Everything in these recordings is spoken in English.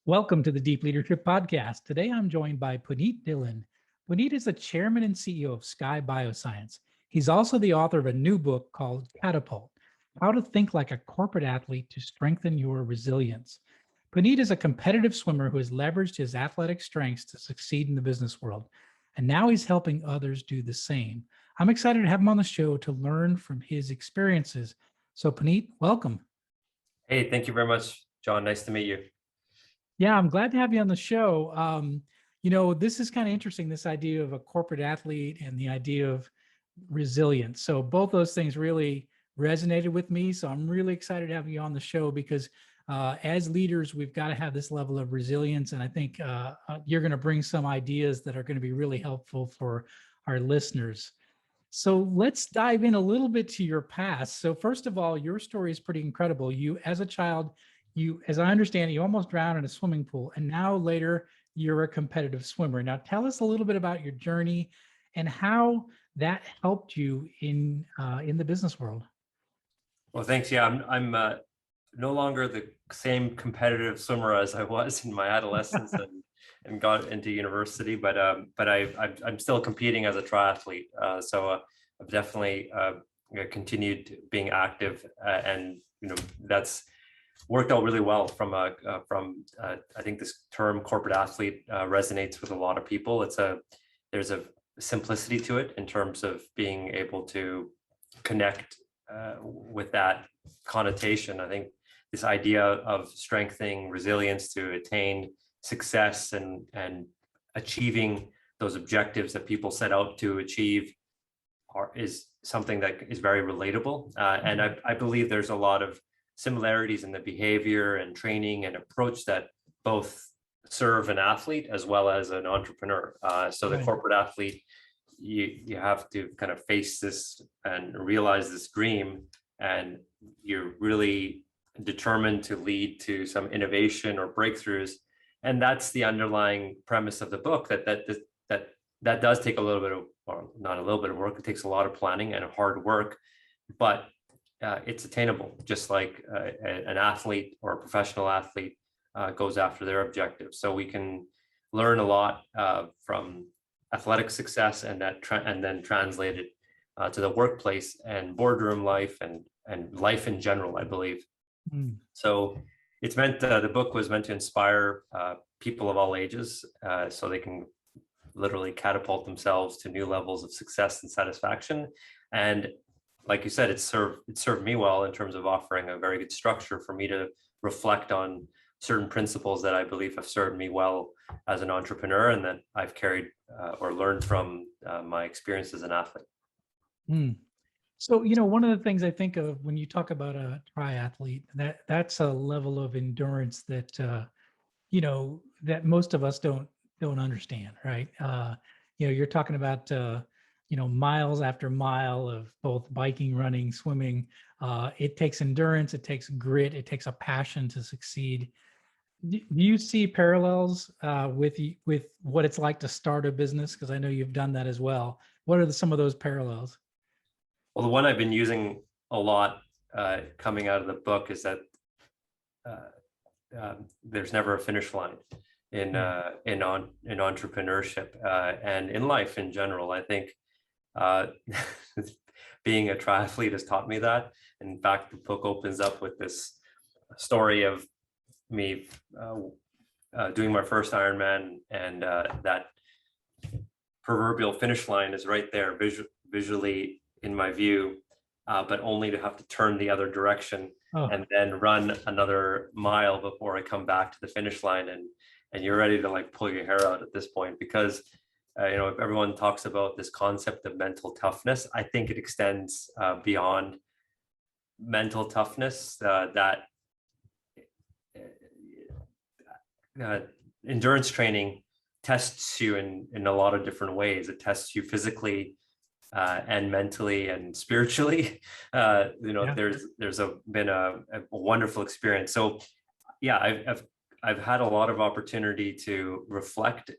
Welcome to the Deep Leadership Podcast. Today I'm joined by Punit Dhillon. Punit is the chairman and CEO of Skye Bioscience. He's also the author of a new book called Catapult, How to Think Like a Corporate Athlete to Strengthen Your Resilience. Punit is a competitive swimmer who has leveraged his athletic strengths to succeed in the business world, and now he's helping others do the same. I'm excited to have him on the show to learn from his experiences. So Punit, welcome. Hey, thank you very much, John. Nice to meet you. Yeah, I'm glad to have you on the show. This is kind of interesting, this idea of a corporate athlete and the idea of resilience. So both those things really resonated with me. So I'm really excited to have you on the show because as leaders, we've got to have this level of resilience. And I think you're going to bring some ideas that are going to be really helpful for our listeners. So let's dive in a little bit to your past. So first of all, your story is pretty incredible. You, as a child, as I understand it, you almost drowned in a swimming pool, and now later you're a competitive swimmer. Now tell us a little bit about your journey and how that helped you in the business world. Well, thanks. Yeah, I'm no longer the same competitive swimmer as I was in my adolescence and got into university, but I'm still competing as a triathlete. So I've definitely continued being active, and that's worked out really well from I think this term corporate athlete resonates with a lot of people. There's a simplicity to it in terms of being able to connect with that connotation. I think this idea of strengthening resilience to attain success and achieving those objectives that people set out to achieve is something that is very relatable. And I believe there's a lot of similarities in the behavior and training and approach that both serve an athlete as well as an entrepreneur. So the corporate athlete, you have to kind of face this and realize this dream, and you're really determined to lead to some innovation or breakthroughs. And that's the underlying premise of the book, that does take a little bit of, or not a little bit of work. It takes a lot of planning and hard work, but it's attainable, just like an athlete or a professional athlete goes after their objectives. So we can learn a lot from athletic success, and then translate it to the workplace and boardroom life and life in general, I believe. So it's meant, the book was meant to inspire people of all ages, so they can literally catapult themselves to new levels of success and satisfaction. And like you said, it served me well in terms of offering a very good structure for me to reflect on certain principles that I believe have served me well as an entrepreneur, and that I've carried or learned from my experience as an athlete. So, one of the things I think of when you talk about a triathlete, that's a level of endurance that, that most of us don't understand, right? You're talking about, miles after mile of both biking, running, swimming. It takes endurance, it takes grit, it takes a passion to succeed. Do you see parallels with what it's like to start a business? Because I know you've done that as well. What are some of those parallels? Well, the one I've been using a lot coming out of the book is that there's never a finish line in entrepreneurship and in life in general. I think being a triathlete has taught me that. In fact, the book opens up with this story of me doing my first Ironman, and that proverbial finish line is right there visually in my view, but only to have to turn the other direction and then run another mile before I come back to the finish line. And you're ready to like pull your hair out at this point, because if everyone talks about this concept of mental toughness, I think it extends beyond mental toughness. That endurance training tests you in a lot of different ways. It tests you physically and mentally and spiritually. There's been a wonderful experience. So yeah, I've had a lot of opportunity to reflect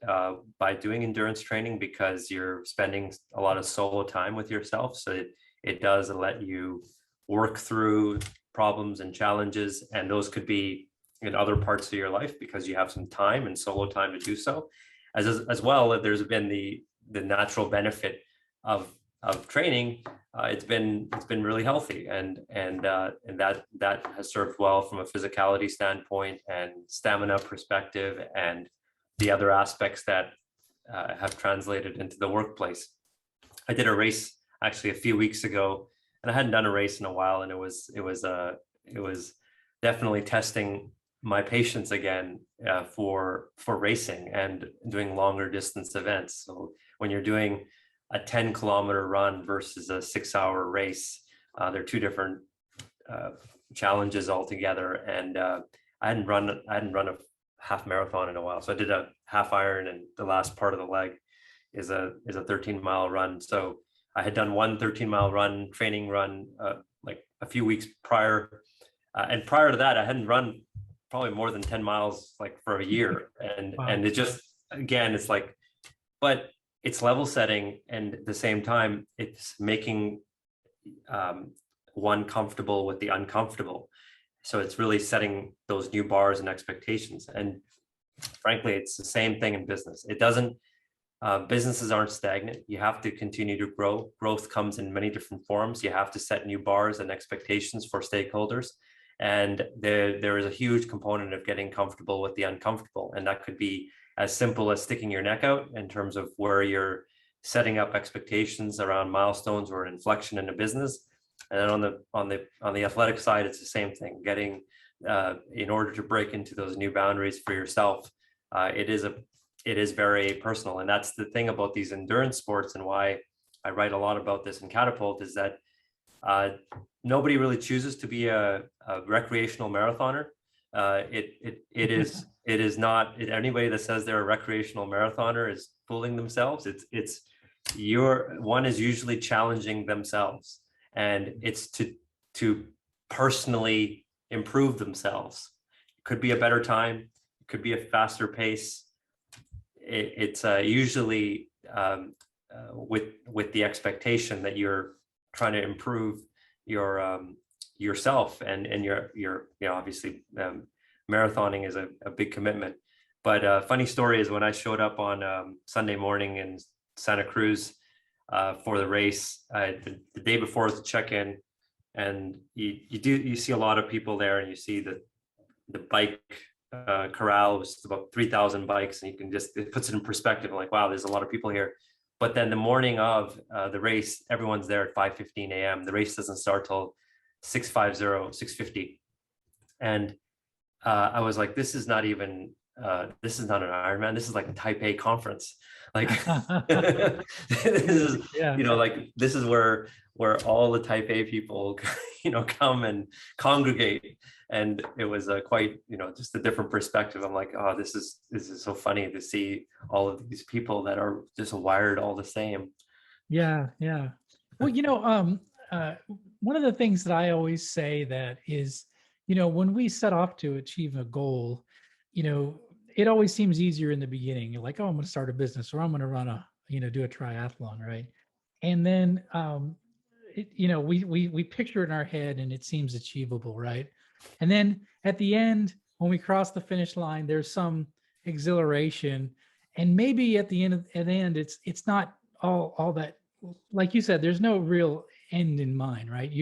by doing endurance training, because you're spending a lot of solo time with yourself. So it does let you work through problems and challenges, and those could be in other parts of your life because you have some time and solo time to do so. As well, there's been the natural benefit of training. It's been really healthy, and that has served well from a physicality standpoint and stamina perspective, and the other aspects that have translated into the workplace. I did a race actually a few weeks ago, and I hadn't done a race in a while, and it was definitely testing my patience again for racing and doing longer distance events. So when you're doing a 10-kilometer run versus a 6-hour race, they're two different challenges altogether. And I hadn't run a half marathon in a while, so I did a half iron, and the last part of the leg is a 13-mile run. So I had done one 13-mile run, training run, like a few weeks prior, and prior to that, I hadn't run probably more than 10 miles like for a year, and Wow. and it just, again, it's like, but it's level setting, and at the same time it's making one comfortable with the uncomfortable. So it's really setting those new bars and expectations. And frankly, it's the same thing in business. It doesn't, businesses aren't stagnant. You have to continue to grow. Growth comes in many different forms. You have to set new bars and expectations for stakeholders. And there is a huge component of getting comfortable with the uncomfortable. And that could be as simple as sticking your neck out in terms of where you're setting up expectations around milestones or an inflection in a business. And then on the athletic side, it's the same thing. Getting in order to break into those new boundaries for yourself, it is very personal. And that's the thing about these endurance sports, and why I write a lot about this in Catapult, is that nobody really chooses to be a recreational marathoner. It is not, anybody that says they're a recreational marathoner is fooling themselves. One is usually challenging themselves, and it's to personally improve themselves. It could be a better time, it could be a faster pace. It's usually with the expectation that you're trying to improve yourself, and your obviously marathoning is a big commitment. But funny story is, when I showed up on Sunday morning in Santa Cruz for the race, the day before the check-in, and you see a lot of people there, and you see the bike corral was about 3,000 bikes, and you can just, it puts it in perspective. I'm like, wow, there's a lot of people here. But then the morning of the race, everyone's there at 5:15 a.m. The race doesn't start till 6:50. And I was like, this is not even, this is not an Ironman. This is like a Type A conference. Like, this is, Yeah. like, this is where all the Type A people, come and congregate. And it was quite, just a different perspective. I'm like, oh, this is so funny to see all of these people that are just wired all the same. Yeah, yeah. Well, one of the things that I always say that is, when we set off to achieve a goal, it always seems easier in the beginning. You're like, oh, I'm going to start a business, or I'm going to run do a triathlon, right? And then, we picture it in our head, and it seems achievable, right? And then at the end, when we cross the finish line, there's some exhilaration, and maybe at the end, it's not all that, like you said, there's no real end in mind, right?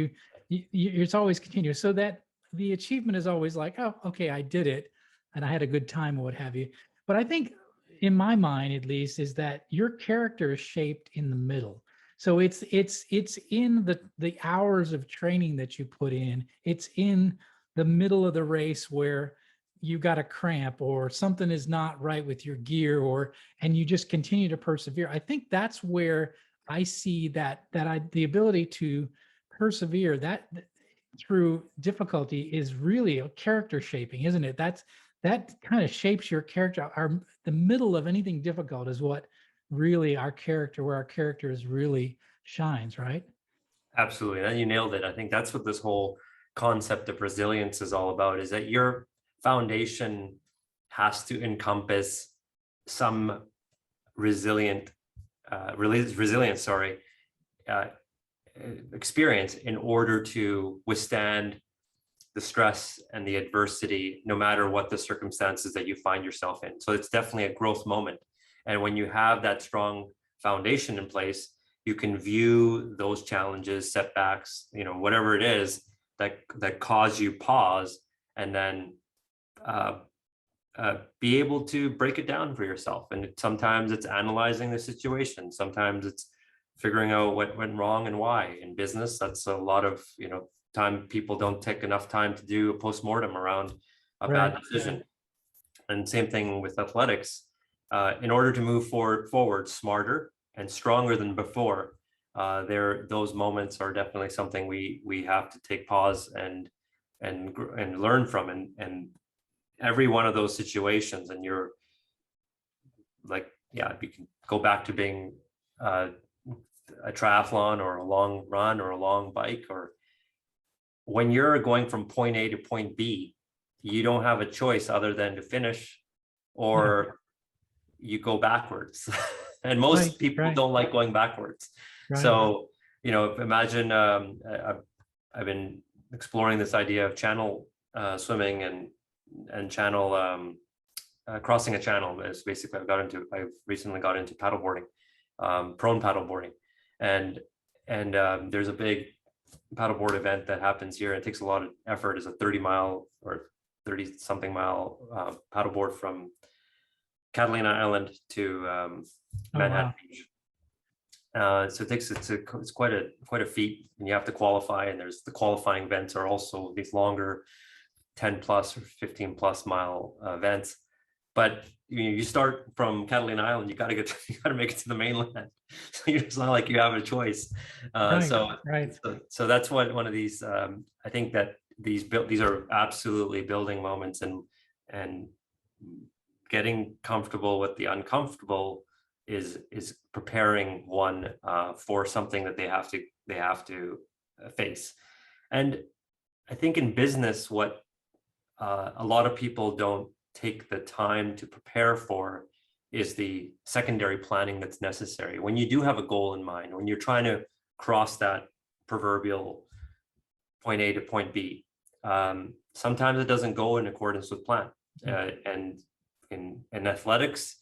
It's always continuous, so that the achievement is always like, oh, okay, I did it, and I had a good time, or what have you. But I think, in my mind at least, is that your character is shaped in the middle. So it's in the hours of training that you put in. It's in the middle of the race where you got a cramp, or something is not right with your gear, and you just continue to persevere. I think that's where I see the ability to persevere that through difficulty is really a character shaping, isn't it? That kind of shapes your character. The middle of anything difficult is what really where our character is really shines, right? Absolutely. And you nailed it. I think that's what this whole concept of resilience is all about, is that your foundation has to encompass some resilience experience in order to withstand the stress and the adversity, no matter what the circumstances that you find yourself in. So it's definitely a growth moment. And when you have that strong foundation in place, you can view those challenges, setbacks, whatever it is that cause you pause, and then be able to break it down for yourself. And sometimes it's analyzing the situation. Sometimes it's figuring out what went wrong and why. In business, that's a lot of, time. People don't take enough time to do a postmortem around a bad decision. And same thing with athletics. In order to move forward smarter and stronger than before, those moments are definitely something we have to take pause and learn from. And every one of those situations, and you're like, you can go back to being a triathlon or a long run or a long bike, or when you're going from point A to point B, you don't have a choice other than to finish, or you go backwards. And most people don't like going backwards. So, imagine I've been exploring this idea of channel swimming and channel crossing a channel. Is basically I've recently got into paddleboarding, prone paddleboarding, and there's a big paddleboard event that happens here. It takes a lot of effort. It's a 30-mile or 30 something mile paddleboard from Catalina Island to Manhattan Beach. So it's quite a feat, and you have to qualify, and there's the qualifying events are also these longer 10 plus or 15 plus mile events. But you start from Catalina Island, you got to make it to the mainland. So it's not like you have a choice. So that's one of these. I think that these are absolutely building moments, and getting comfortable with the uncomfortable is preparing one for something that they have to face. And I think in business, what a lot of people don't take the time to prepare for is the secondary planning that's necessary. When you do have a goal in mind, when you're trying to cross that proverbial point A to point B, sometimes it doesn't go in accordance with plan. And in athletics,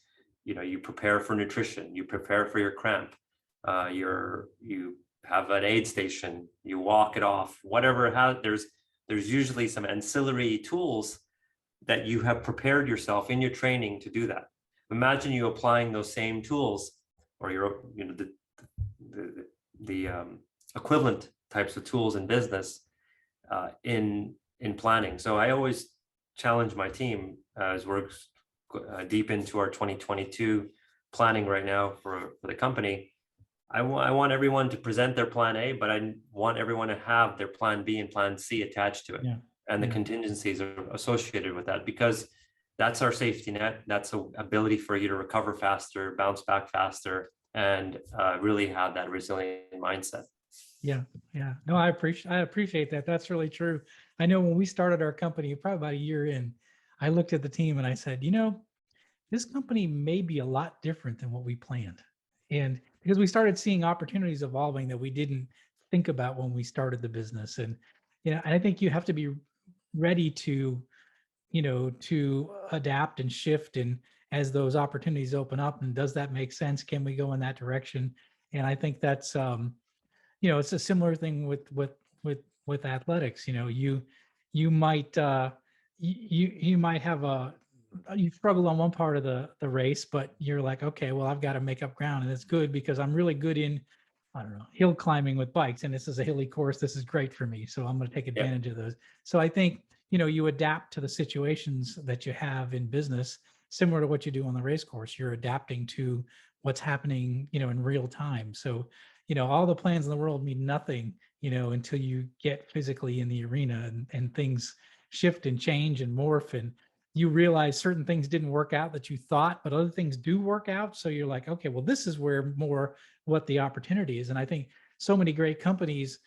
you prepare for nutrition, you prepare for your cramp, you have an aid station, you walk it off, whatever. There's usually some ancillary tools that you have prepared yourself in your training to do that. Imagine you applying those same tools, or the equivalent types of tools in business in planning. So I always challenge my team as we're deep into our 2022 planning right now for the company. I want everyone to present their plan A, but I want everyone to have their plan B and plan C attached to it. And the contingencies are associated with that, because that's our safety net. That's an ability for you to recover faster, bounce back faster, and really have that resilient mindset. No, I appreciate that. That's really true. I know when we started our company, probably about a year in, I looked at the team and I said, this company may be a lot different than what we planned. And because we started seeing opportunities evolving that we didn't think about when we started the business. And, I think you have to be ready to adapt and shift. And as those opportunities open up, and does that make sense? Can we go in that direction? And I think that's, it's a similar thing with athletics. You might have you struggle on one part of the race, but you're like, okay, well, I've got to make up ground, and it's good because I'm really good in, hill climbing with bikes, and this is a hilly course. This is great for me, so I'm going to take advantage of those. So I think you adapt to the situations that you have in business, similar to what you do on the race course. You're adapting to what's happening, in real time. So all the plans in the world mean nothing, until you get physically in the arena, and things shift and change and morph, and you realize certain things didn't work out that you thought, but other things do work out. So you're like, okay, well, this is where more what the opportunity is. And I think so many great companies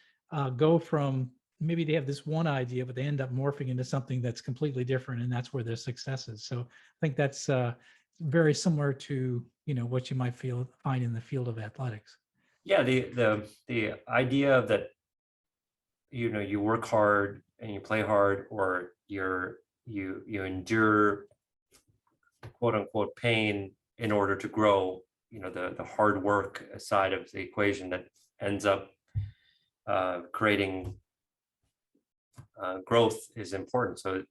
go from, maybe they have this one idea, but they end up morphing into something that's completely different. And that's where their success is. So I think that's very similar to, what you might find in the field of athletics. Yeah, the idea that, you work hard and you play hard, or you endure quote unquote pain in order to grow, the hard work side of the equation that ends up creating growth is important. So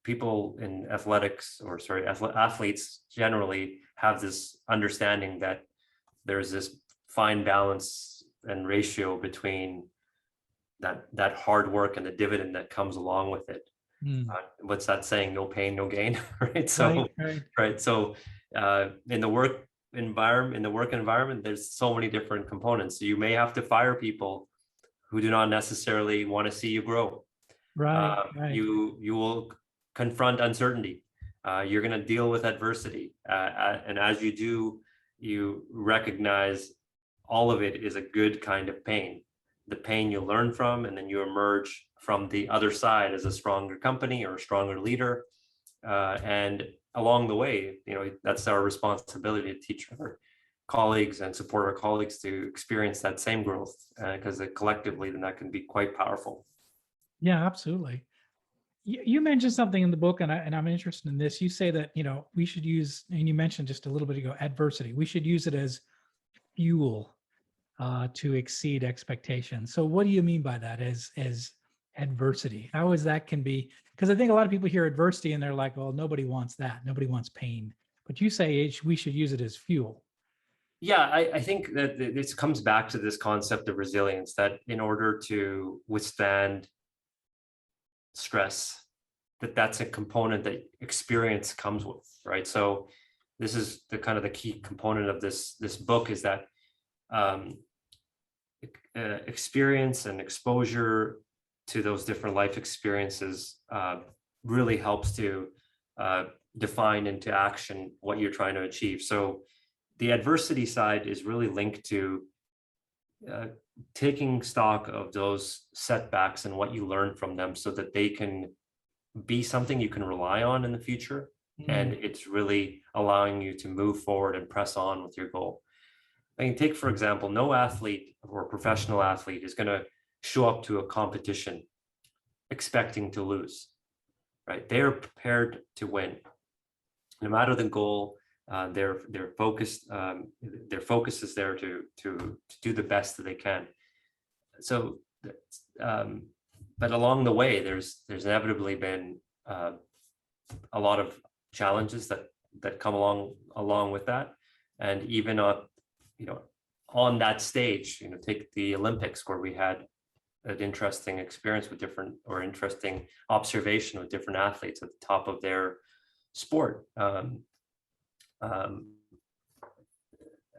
people in athletics, or sorry, athletes generally have this understanding that there's this fine balance and ratio between that hard work and the dividend that comes along with it. Mm. What's that saying? No pain, no gain, right? Right, So, right. right. So, in the work environment, there's so many different components. So you may have to fire people who do not necessarily want to see you grow. Right, right. You will confront uncertainty. You're going to deal with adversity, and as you do, you recognize all of it is a good kind of pain. The pain you learn from, and then you emerge from the other side as a stronger company or a stronger leader. And along the way, that's our responsibility to teach our colleagues and support our colleagues to experience that same growth, because collectively, then that can be quite powerful. Yeah, absolutely. You mentioned something in the book, and I'm interested in this. You say that, we should use, and you mentioned just a little bit ago, adversity. We should use it as fuel to exceed expectations. So what do you mean by that, as adversity? How is that can be? Because I think a lot of people hear adversity and they're like, well, nobody wants that. Nobody wants pain. But you say we should use it as fuel. Yeah, I think that this comes back to this concept of resilience, that in order to withstand stress, that's a component that experience comes with, right? So this is the kind of the key component of this book, is that experience and exposure to those different life experiences really helps to define into action what you're trying to achieve. So the adversity side is really linked to taking stock of those setbacks and what you learn from them, so that they can be something you can rely on in the future. And it's really allowing you to move forward and press on with your goal. I mean, take, for example, no athlete or professional athlete is going to show up to a competition expecting to lose, right? They're prepared to win. No matter the goal, they're focused. Their focus is there to do the best that they can. So, but along the way, there's inevitably been a lot of challenges that come along with that, and even on that stage, take the Olympics, where we had an interesting experience with interesting observation with different athletes at the top of their sport,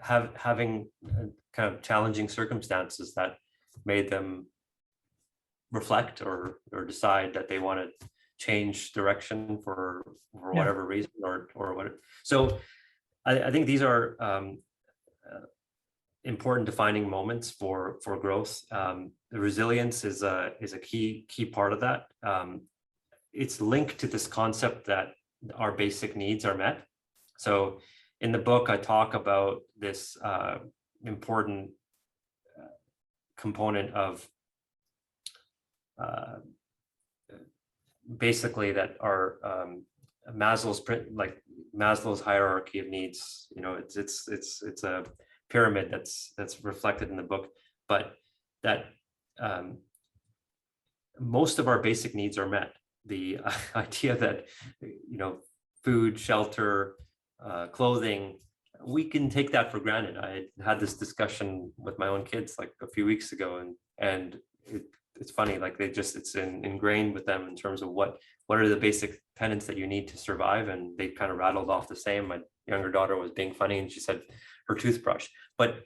having kind of challenging circumstances that made them reflect or decide that they want to change direction for whatever reason, or what. So I think these are important defining moments for growth. The resilience is a key part of that. It's linked to this concept that our basic needs are met. So in the book, I talk about this important component of basically that our Maslow's hierarchy of needs. It's a pyramid that's reflected in the book, but that most of our basic needs are met. The idea that food, shelter, clothing, we can take that for granted. I had this discussion with my own kids like a few weeks ago, and it's funny, like it's ingrained with them in terms of what are the basic tenets that you need to survive, and they kind of rattled off the same. My younger daughter was being funny and she said her toothbrush, but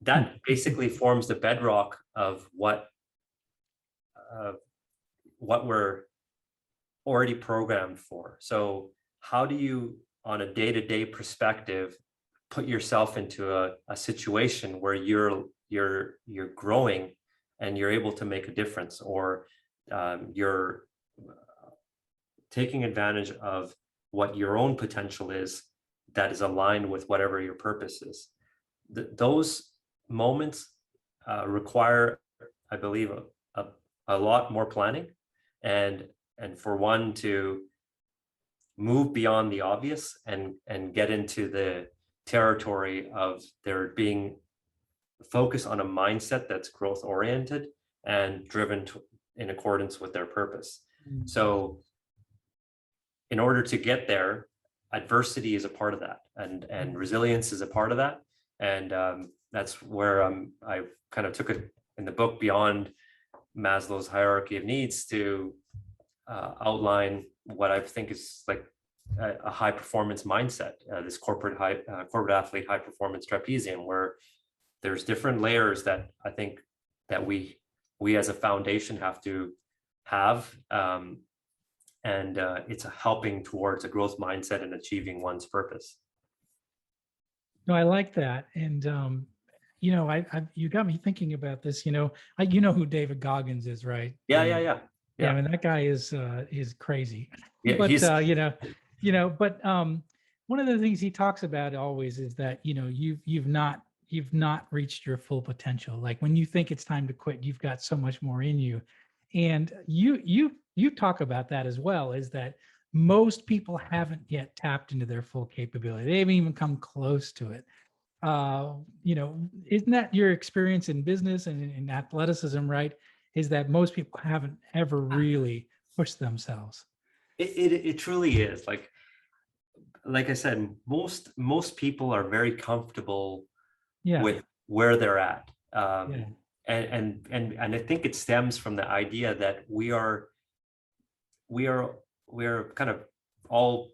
that basically forms the bedrock of what we're already programmed for. So how do you, on a day-to-day perspective, put yourself into a situation where you're growing and you're able to make a difference, or you're taking advantage of what your own potential is that is aligned with whatever your purpose is. Those moments require, I believe, a lot more planning, and for one to move beyond the obvious and get into the territory of there being focus on a mindset that's growth oriented and driven in accordance with their purpose. So in order to get there, adversity is a part of that, and resilience is a part of that. And that's where I kind of took it in the book beyond Maslow's hierarchy of needs to outline what I think is like a high performance mindset, this corporate athlete high performance trapezium, where there's different layers that I think that we as a foundation have to have, and it's helping towards a growth mindset and achieving one's purpose. No, I like that, and you know, you got me thinking about this. You know, you know who David Goggins is, right? Yeah. I mean, that guy is crazy. Yeah, But but one of the things he talks about always is that, you know, you've not reached your full potential. Like when you think it's time to quit, you've got so much more in you. And you talk about that as well, is that most people haven't yet tapped into their full capability. They haven't even come close to it. You know, isn't that your experience in business and in athleticism, right? Is that most people haven't ever really pushed themselves. It truly is. Like I said, most people are very comfortable with where they're at. And I think it stems from the idea that we are kind of all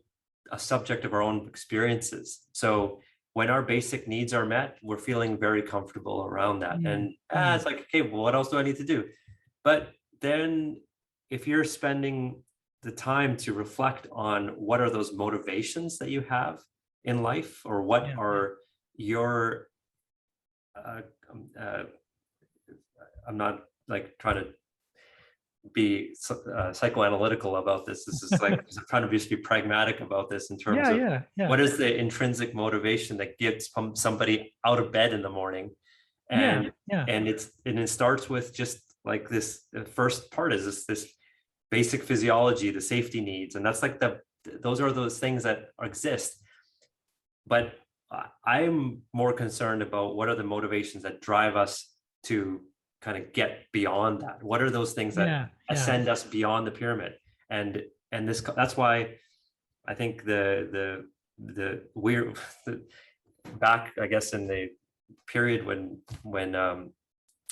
a subject of our own experiences. So when our basic needs are met, we're feeling very comfortable around that. And it's like, okay, well, what else do I need to do? But then if you're spending the time to reflect on what are those motivations that you have in life, or what are your I'm not like trying to be psychoanalytical about this. This is like I'm trying to just be pragmatic about this in terms of what is the intrinsic motivation that gets somebody out of bed in the morning, and it starts with just like this. The first part is this basic physiology, the safety needs, and that's like those are those things that exist. But I'm more concerned about what are the motivations that drive us to kind of get beyond that. What are those things that ascend us beyond the pyramid? And that's why I think we're back, I guess, in the period when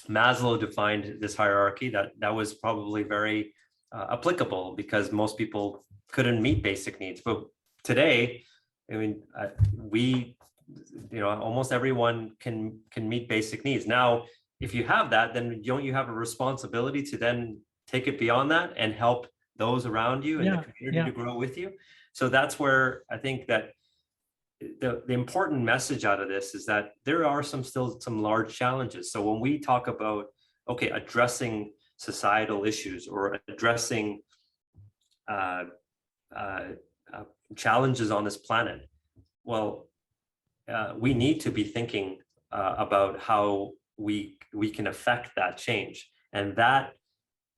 Maslow defined this hierarchy, that was probably very applicable because most people couldn't meet basic needs. But today, I mean, almost everyone can meet basic needs. Now, if you have that, then don't you have a responsibility to then take it beyond that and help those around you and the community to grow with you? So that's where I think that the important message out of this is that there are still some large challenges. So when we talk about, okay, addressing societal issues or addressing challenges on this planet, well, we need to be thinking about how we can affect that change. And that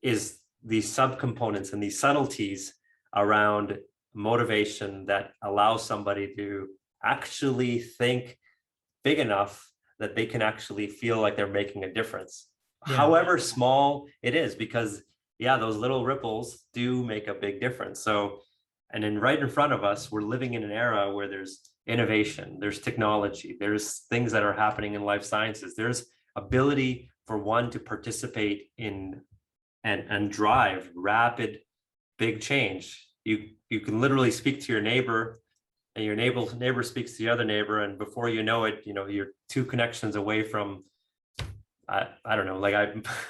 is the subcomponents and these subtleties around motivation that allow somebody to actually think big enough that they can actually feel like they're making a difference, however small it is, because those little ripples do make a big difference. So, and then right in front of us, we're living in an era where there's innovation, there's technology, there's things that are happening in life sciences, there's ability for one to participate in and drive rapid, big change. You can literally speak to your neighbor, and your neighbor speaks to the other neighbor, and before you know it, you're two connections away from, I don't know, like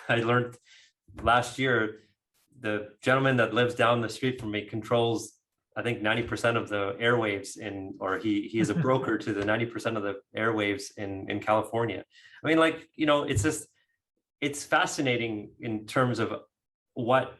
I learned last year, the gentleman that lives down the street from me controls, I think, 90% of the airwaves or he is a broker to the 90% of the airwaves in California. I mean, like, it's fascinating in terms of what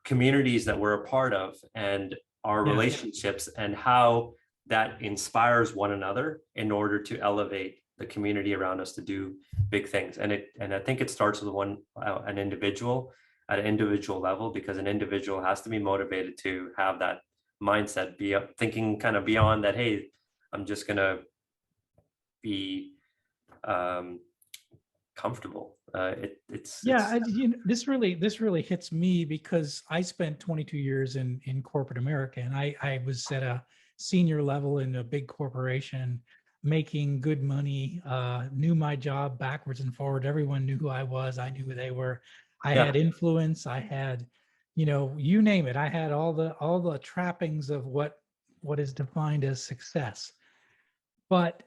communities that we're a part of and our relationships and how that inspires one another in order to elevate the community around us to do big things. And I think it starts with an individual. at an individual level, because an individual has to be motivated to have that mindset, be thinking kind of beyond that. Hey, I'm just gonna be comfortable. Yeah, It's this really hits me because I spent 22 years in corporate America, and I was at a senior level in a big corporation, making good money. Knew my job backwards and forward. Everyone knew who I was. I knew who they were. I yeah, had influence. I had, you name it. I had all the trappings of what is defined as success. But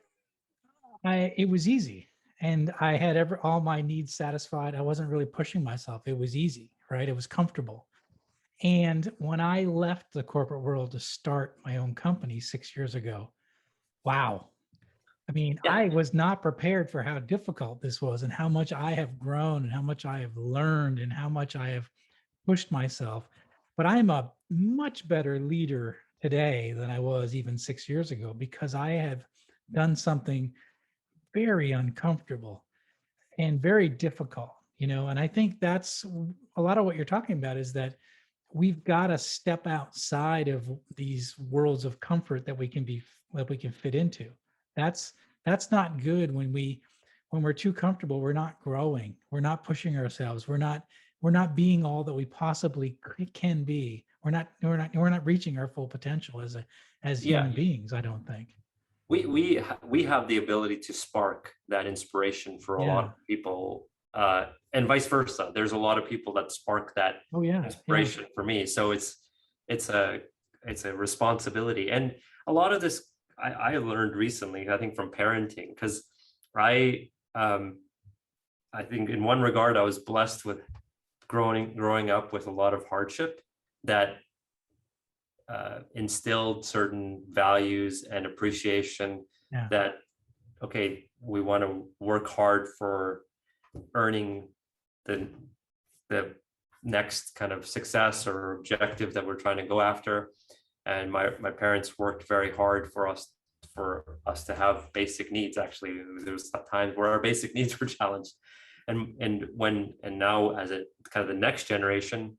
it was easy, and I had all my needs satisfied. I wasn't really pushing myself. It was easy, right? It was comfortable. And when I left the corporate world to start my own company 6 years ago, wow. I mean, yeah, I was not prepared for how difficult this was, and how much I have grown, and how much I have learned, and how much I have pushed myself. But I'm a much better leader today than I was even 6 years ago, because I have done something very uncomfortable and very difficult, and I think that's a lot of what you're talking about, is that we've got to step outside of these worlds of comfort that we can fit into. That's not good. When we're too comfortable, we're not growing, we're not pushing ourselves, we're not being all that we possibly can be. We're not reaching our full potential as yeah. human beings, I don't think. We have the ability to spark that inspiration for a lot Yeah. of people, and vice versa. There's a lot of people that spark that Oh yeah. Yeah. inspiration for me. So it's a it's a responsibility, and a lot of this I learned recently, I think, from parenting, because I I think in one regard I was blessed with growing up with a lot of hardship that instilled certain values and appreciation, Yeah. that okay, we want to work hard for earning the the next kind of success or objective that we're trying to go after. And my parents worked very hard for us to have basic needs. Actually, there's times where our basic needs were challenged. And now, as a kind of the next generation,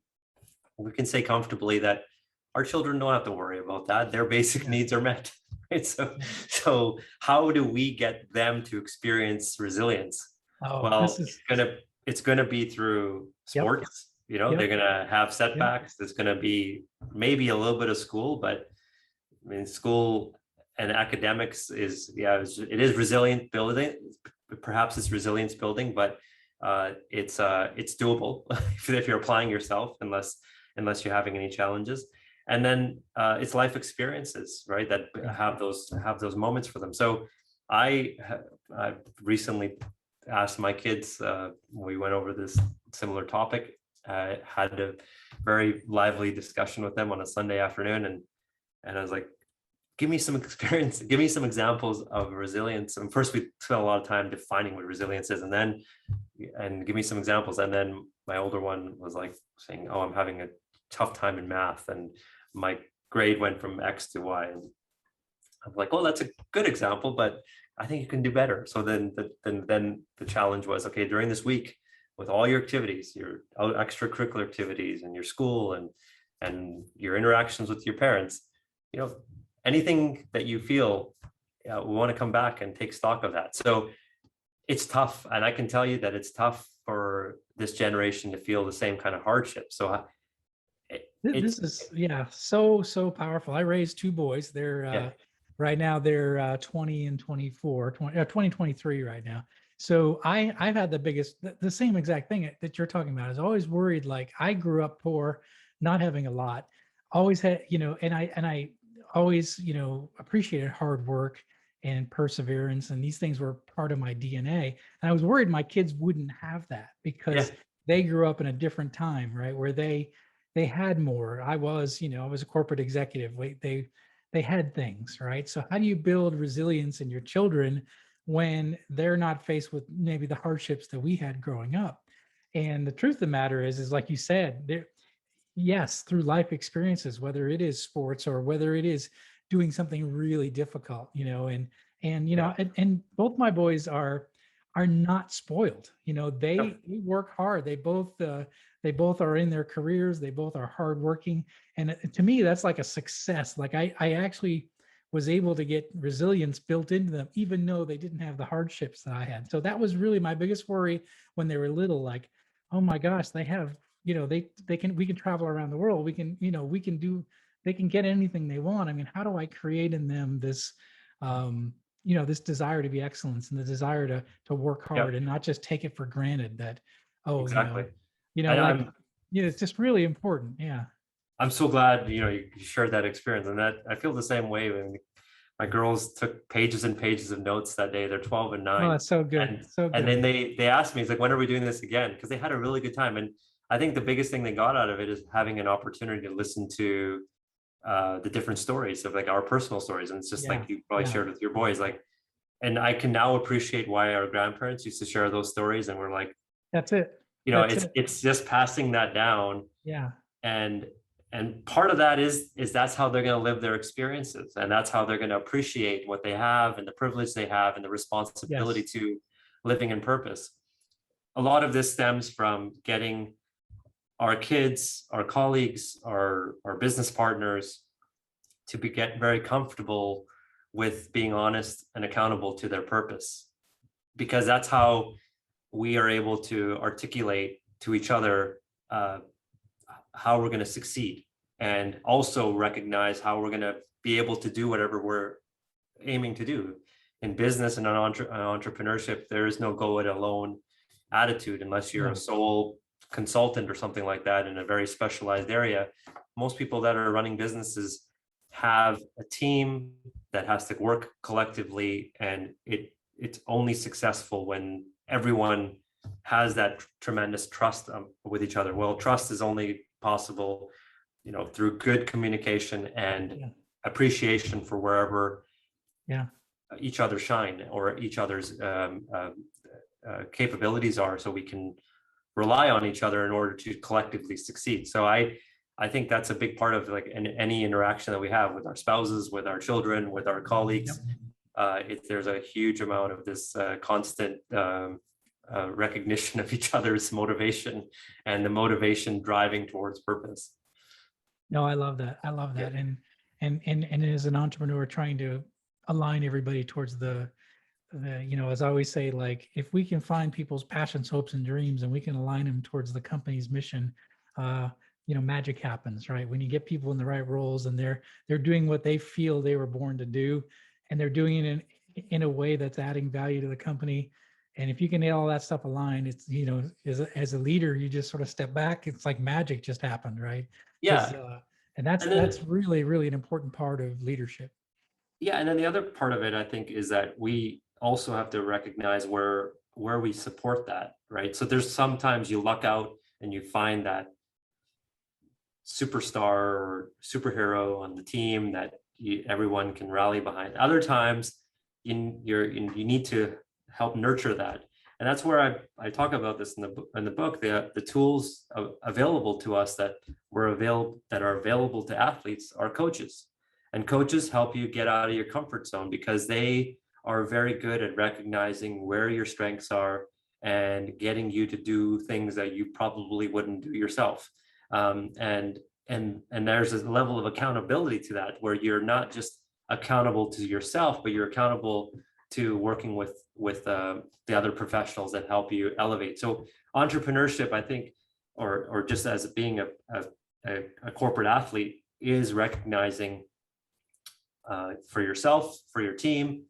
we can say comfortably that our children don't have to worry about that. Their basic Yeah. needs are met. Right? So, Yeah. so how do we get them to experience resilience? Oh, Well, this is, it's gonna be through yep, sports. You know, they're yep, gonna have yep. setbacks. There's gonna be maybe a little bit of school, but I mean, school and academics is, yeah, it is resilient building. Perhaps it's resilience building, but it's doable if you're applying yourself, unless you're having any challenges. And then it's life experiences, right? That Yeah. have those moments for them. So I recently asked my kids. We went over this similar topic. I had a very lively discussion with them on a Sunday afternoon, and I was like, give me some experience, give me some examples of resilience. And first we spent a lot of time defining what resilience is, and give me some examples. And then my older one was like saying, oh, I'm having a tough time in math, and my grade went from X to Y. And I'm like, oh, that's a good example, but I think you can do better. So then the challenge was, okay, during this week, with all your activities, your extracurricular activities, and your school, and your interactions with your parents, you know, anything that you feel, we want to come back and take stock of that. So it's tough, and I can tell you that it's tough for this generation to feel the same kind of hardship. So it's This is, yeah, so powerful. I raised two boys. They're yeah, right now they're 20 and 24, 2023 right now. So I've had the same exact thing that you're talking about. Is always worried, like I grew up poor, not having a lot. Always had, and I always, appreciated hard work and perseverance, and these things were part of my DNA. And I was worried my kids wouldn't have that, yeah, because they grew up in a different time, right? Where they had more. I was a corporate executive. They had things, right? So how do you build resilience in your children when they're not faced with maybe the hardships that we had growing up? And the truth of the matter is like you said, yes, through life experiences, whether it is sports or whether it is doing something really difficult, and yeah, and both my boys are not spoiled. You know, Yep. they work hard. They both are in their careers. They both are hardworking. And to me, that's like a success. Like I actually was able to get resilience built into them, even though they didn't have the hardships that I had. So that was really my biggest worry when they were little. Like, oh my gosh, they have, you know, we can travel around the world. We can, you know, they can get anything they want. I mean, how do I create in them this, you know, this desire to be excellence and the desire to work hard Yep. and not just take it for granted that, oh, Exactly. you know, And like, yeah, it's just really important. Yeah. I'm so glad, you shared that experience, and that I feel the same way when my girls took pages and pages of notes that day. They're 12 and Oh, 9. that's so good. And So and good. then they asked me, it's like, when are we doing this again? Because they had a really good time. And I think the biggest thing they got out of it is having an opportunity to listen to the different stories of like our personal stories. And it's just Yeah. like you probably Yeah. shared with your boys, like, and I can now appreciate why our grandparents used to share those stories. And we're like, That's it. That's it. it's just passing that down. Yeah. and and part of that is that's how they're going to live their experiences, and that's how they're going to appreciate what they have and the privilege they have and the responsibility Yes. to living in purpose. A lot of this stems from getting our kids, our colleagues, our business partners to get very comfortable with being honest and accountable to their purpose, because that's how we are able to articulate to each other how we're going to succeed, and also recognize how we're going to be able to do whatever we're aiming to do in business and entrepreneurship. There is no go it alone attitude unless you're a No. sole consultant or something like that in a very specialized area. Most people that are running businesses have a team that has to work collectively, and it's only successful when everyone has that tremendous trust with each other. Well, trust is only possible, through good communication and Yeah. appreciation for wherever Yeah. each other shine, or each other's capabilities are, so we can rely on each other in order to collectively succeed. So I think that's a big part of like any interaction that we have with our spouses, with our children, with our colleagues. There's a huge amount of this constant recognition of each other's motivation, and the motivation driving towards purpose. No, I love that. I love that. Yeah. And as an entrepreneur, trying to align everybody towards as I always say, like, if we can find people's passions, hopes, and dreams, and we can align them towards the company's mission, magic happens, right? When you get people in the right roles and they're doing what they feel they were born to do, and they're doing it in a way that's adding value to the company. And if you can nail all that stuff aligned, it's, as a leader, you just sort of step back. It's like magic just happened, right? Yeah. And And then, that's really, really an important part of leadership. yeah. And then the other part of it, I think, is that we also have to recognize where we support that, right? So there's sometimes you luck out and you find that superstar or superhero on the team that everyone can rally behind. Other times you need to help nurture that. And that's where I talk about this in the book, the tools available to us that are available to athletes are coaches. And coaches help you get out of your comfort zone, because they are very good at recognizing where your strengths are and getting you to do things that you probably wouldn't do yourself. And there's a level of accountability to that, where you're not just accountable to yourself, but you're accountable to working with the other professionals that help you elevate. So entrepreneurship, I think, or just as being a corporate athlete, is recognizing for yourself, for your team,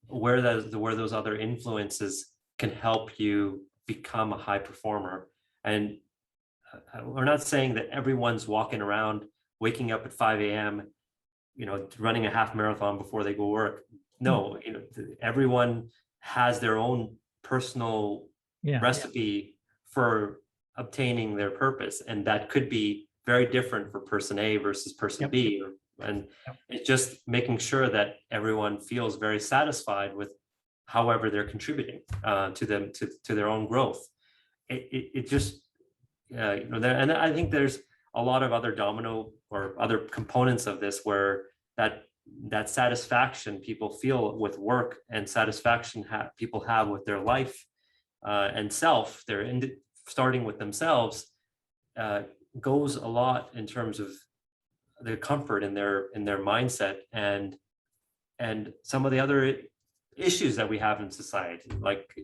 where those other influences can help you become a high performer. And we're not saying that everyone's walking around waking up at 5 a.m., running a half marathon before they go work. No, everyone has their own personal recipe for obtaining their purpose. And that could be very different for person A versus person B. And it's just making sure that everyone feels very satisfied with however they're contributing to their own growth. It just, and I think there's a lot of other domino or other components of this, where that satisfaction people feel with work, and satisfaction people have with their life, and self, starting with themselves, goes a lot in terms of their comfort in their mindset, and some of the other issues that we have in society. Like,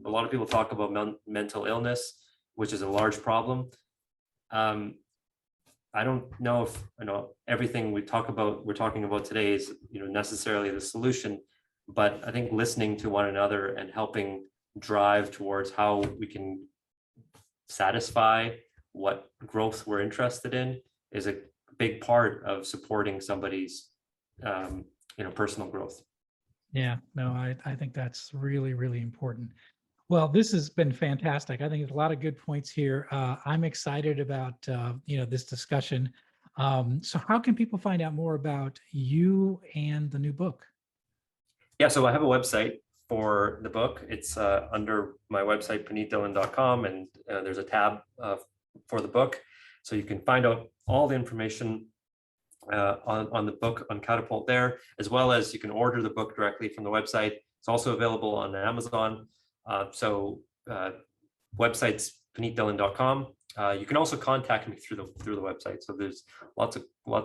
a lot of people talk about mental illness, which is a large problem. I don't know if everything we're talking about today is necessarily the solution, but I think listening to one another and helping drive towards how we can satisfy what growth we're interested in is a big part of supporting somebody's personal growth. Yeah, no, I think that's really, really important. Well, this has been fantastic. I think there's a lot of good points here. I'm excited about this discussion. So how can people find out more about you and the new book? Yeah, so I have a website for the book. It's under my website, punitdhillon.com, and there's a tab for the book. So you can find out all the information on the book on Catapult there, as well as you can order the book directly from the website. It's also available on Amazon. Website's punitdhillon.com. You can also contact me through the website. So there's lots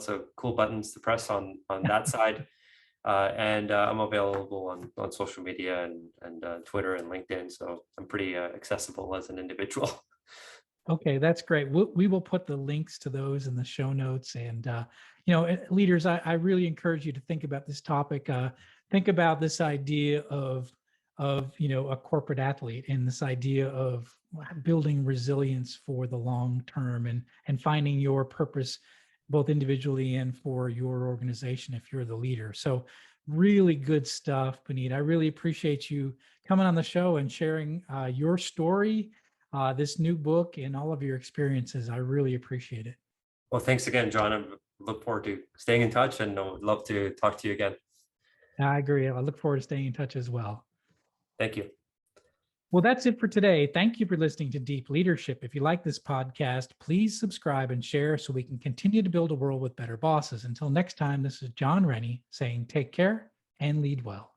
of cool buttons to press on that side. And I'm available on social media and Twitter and LinkedIn. So I'm pretty accessible as an individual. Okay, that's great. We will put the links to those in the show notes. And, leaders, I really encourage you to think about this topic. Think about this idea of a corporate athlete, and this idea of building resilience for the long term, and finding your purpose both individually and for your organization if you're the leader. So really good stuff, Punit. I really appreciate you coming on the show and sharing your story, this new book, and all of your experiences. I really appreciate it. Well, thanks again, John. I look forward to staying in touch, and I would love to talk to you again. I agree. I look forward to staying in touch as well. Thank you. Well, that's it for today. Thank you for listening to Deep Leadership. If you like this podcast, please subscribe and share so we can continue to build a world with better bosses. Until next time, this is John Rennie saying take care and lead well.